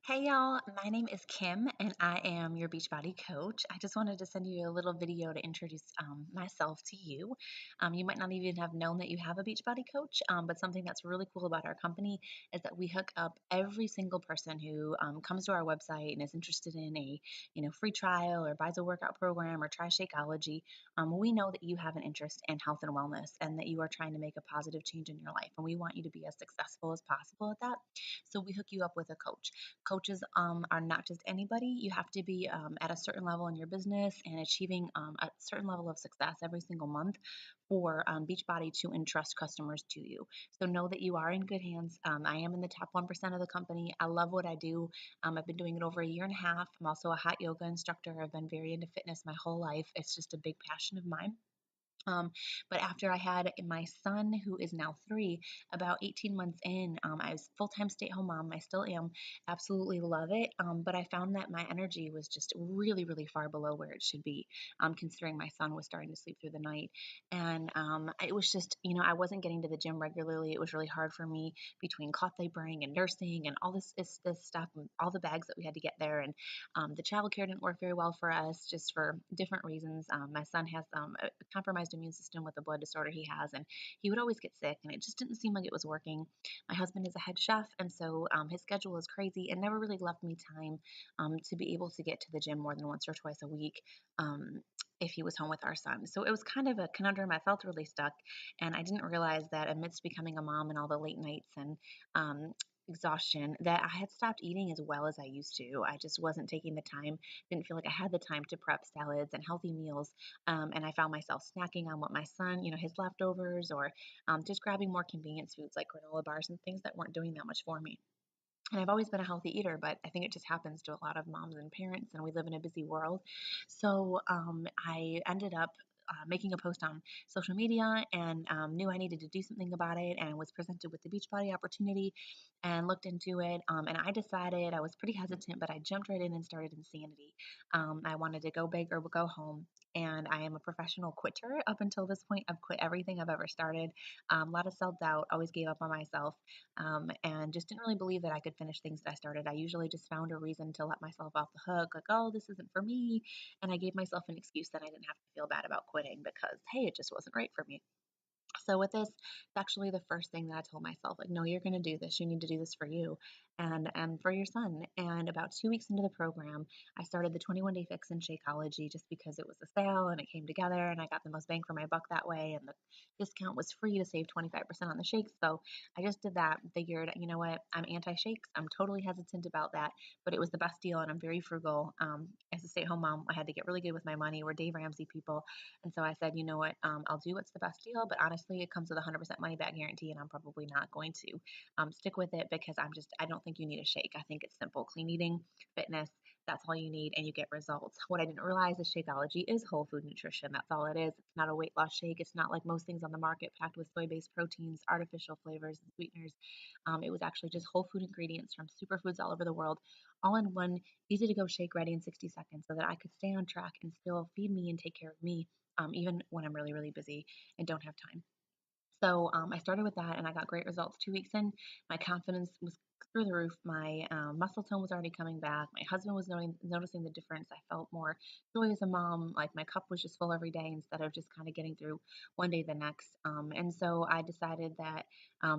Hey y'all, my name is Kim and I am your Beachbody coach. I just wanted to send you a little video to introduce myself to you. You might not even have known that you have a Beachbody coach, but something that's really cool about our company is that we hook up every single person who comes to our website and is interested in a free trial or buys a workout program or tries Shakeology. We know that you have an interest in health and wellness and that you are trying to make a positive change in your life, and we want you to be as successful as possible at that. So we hook you up with a coach. Coaches are not just anybody. You have to be at a certain level in your business and achieving a certain level of success every single month for Beachbody to entrust customers to you. So know that you are in good hands. I am in the top 1% of the company. I love what I do. I've been doing it over a year and a half. I'm also a hot yoga instructor. I've been very into fitness my whole life. It's just a big passion of mine. Um, but after I had my son, who is now 3, about 18 months in, I was full-time stay-at-home mom. I still am. Absolutely love it. But I found that my energy was just really, really far below where it should be, considering my son was starting to sleep through the night. And it was just, I wasn't getting to the gym regularly. It was really hard for me between cloth laboring and nursing and all this stuff, and all the bags that we had to get there. And the childcare didn't work very well for us, just for different reasons. My son has a compromised immune system with a blood disorder he has, and he would always get sick, and it just didn't seem like it was working. My husband is a head chef, and so his schedule is crazy and never really left me time to be able to get to the gym more than once or twice a week. If he was home with our son. So it was kind of a conundrum. I felt really stuck. And I didn't realize that amidst becoming a mom and all the late nights and exhaustion, that I had stopped eating as well as I used to. I just wasn't taking the time, didn't feel like I had the time to prep salads and healthy meals. And I found myself snacking on what my son, his leftovers, or just grabbing more convenience foods like granola bars and things that weren't doing that much for me. And I've always been a healthy eater, but I think it just happens to a lot of moms and parents, and we live in a busy world. So I ended up making a post on social media and knew I needed to do something about it, and was presented with the Beachbody opportunity and looked into it. And I decided, I was pretty hesitant, but I jumped right in and started Insanity. I wanted to go big or go home. And I am a professional quitter up until this point. I've quit everything I've ever started. A lot of self doubt, always gave up on myself, and just didn't really believe that I could finish things that I started. I usually just found a reason to let myself off the hook, like, oh, this isn't for me. And I gave myself an excuse that I didn't have to feel bad about quitting because, hey, it just wasn't right for me. So with this, it's actually the first thing that I told myself, like, no, you're going to do this. You need to do this for you and for your son. And about 2 weeks into the program, I started the 21-day fix in Shakeology just because it was a sale and it came together and I got the most bang for my buck that way. And the discount was free to save 25% on the shakes. So I just did that and figured, you know what, I'm anti-shakes. I'm totally hesitant about that, but it was the best deal and I'm very frugal. As a stay-at-home mom, I had to get really good with my money. We're Dave Ramsey people. And so I said, you know what, I'll do what's the best deal, but honestly, it comes with a 100% money back guarantee, and I'm probably not going to stick with it because I don't think you need a shake. I think it's simple, clean eating, fitness. That's all you need, and you get results. What I didn't realize is Shakeology is whole food nutrition. That's all it is. It's not a weight loss shake. It's not like most things on the market packed with soy-based proteins, artificial flavors, and sweeteners. It was actually just whole food ingredients from superfoods all over the world, all in one easy to go shake ready in 60 seconds so that I could stay on track and still feed me and take care of me, even when I'm really, really busy and don't have time. So I started with that and I got great results. 2 weeks in, my confidence was through the roof. My muscle tone was already coming back. My husband was noticing the difference. I felt more joy as a mom. Like my cup was just full every day instead of just kind of getting through one day the next. And so I decided that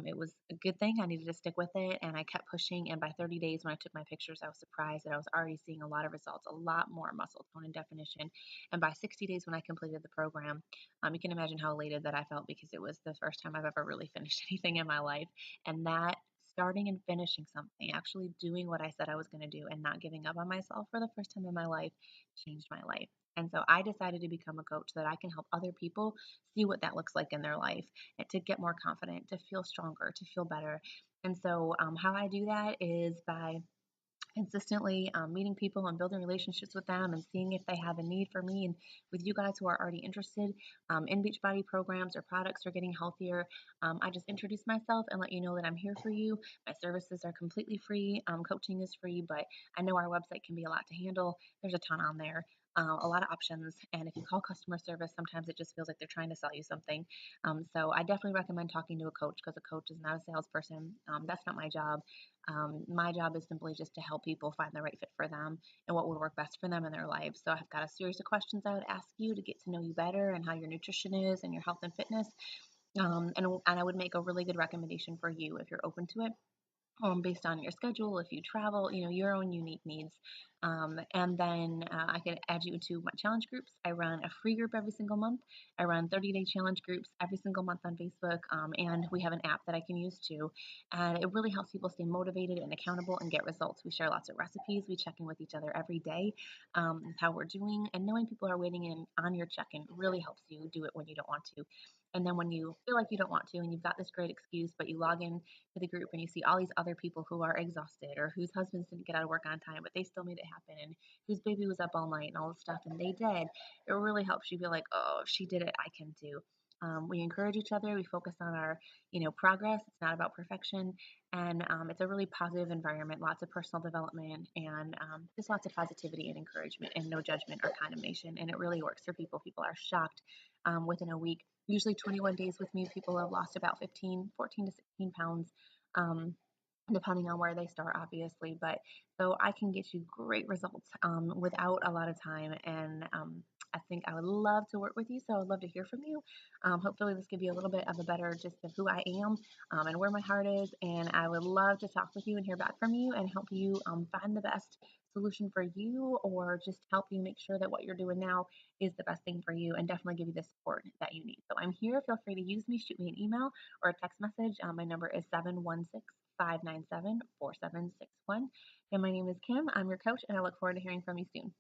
it was a good thing. I needed to stick with it. And I kept pushing. And by 30 days, when I took my pictures, I was surprised that I was already seeing a lot of results, a lot more muscle tone and definition. And by 60 days, when I completed the program, you can imagine how elated that I felt because it was the first time I've ever really finished anything in my life. And that starting and finishing something, actually doing what I said I was going to do and not giving up on myself for the first time in my life changed my life. And so I decided to become a coach so that I can help other people see what that looks like in their life and to get more confident, to feel stronger, to feel better. And so, how I do that is by consistently meeting people and building relationships with them and seeing if they have a need for me and with you guys who are already interested in Beachbody programs or products or getting healthier. I just introduce myself and let you know that I'm here for you. My services are completely free. Coaching is free, but I know our website can be a lot to handle. There's a ton on there. a lot of options. And if you call customer service, sometimes it just feels like they're trying to sell you something. So I definitely recommend talking to a coach because a coach is not a salesperson. That's not my job. My job is simply just to help people find the right fit for them and what would work best for them in their lives. So I've got a series of questions I would ask you to get to know you better and how your nutrition is and your health and fitness. And I would make a really good recommendation for you if you're open to it, based on your schedule, if you travel, your own unique needs. And then I can add you to my challenge groups. I run a free group every single month. I run 30-day challenge groups every single month on Facebook. And we have an app that I can use too. And it really helps people stay motivated and accountable and get results. We share lots of recipes. We check in with each other every day with how we're doing. And knowing people are waiting in on your check in really helps you do it when you don't want to. And then when you feel like you don't want to and you've got this great excuse, but you log in to the group and you see all these other people who are exhausted or whose husbands didn't get out of work on time, but they still made it happen, and whose baby was up all night and all this stuff, and they did. It really helps you be like, oh, if she did it, I can too. We encourage each other. We focus on our, progress. It's not about perfection, and it's a really positive environment. Lots of personal development and just lots of positivity and encouragement, and no judgment or condemnation. And it really works for people. People are shocked within a week. Usually 21 days with me, people have lost about 14 to 16 pounds, um, depending on where they start, obviously. But so I can get you great results without a lot of time. And I think I would love to work with you. So I would love to hear from you. Hopefully, this give you a little bit of a better gist of who I am and where my heart is. And I would love to talk with you and hear back from you and help you find the best solution for you, or just help you make sure that what you're doing now is the best thing for you, and definitely give you the support that you need. So I'm here. Feel free to use me. Shoot me an email or a text message. My number is 716-597-4761. And my name is Kim. I'm your coach, and I look forward to hearing from you soon.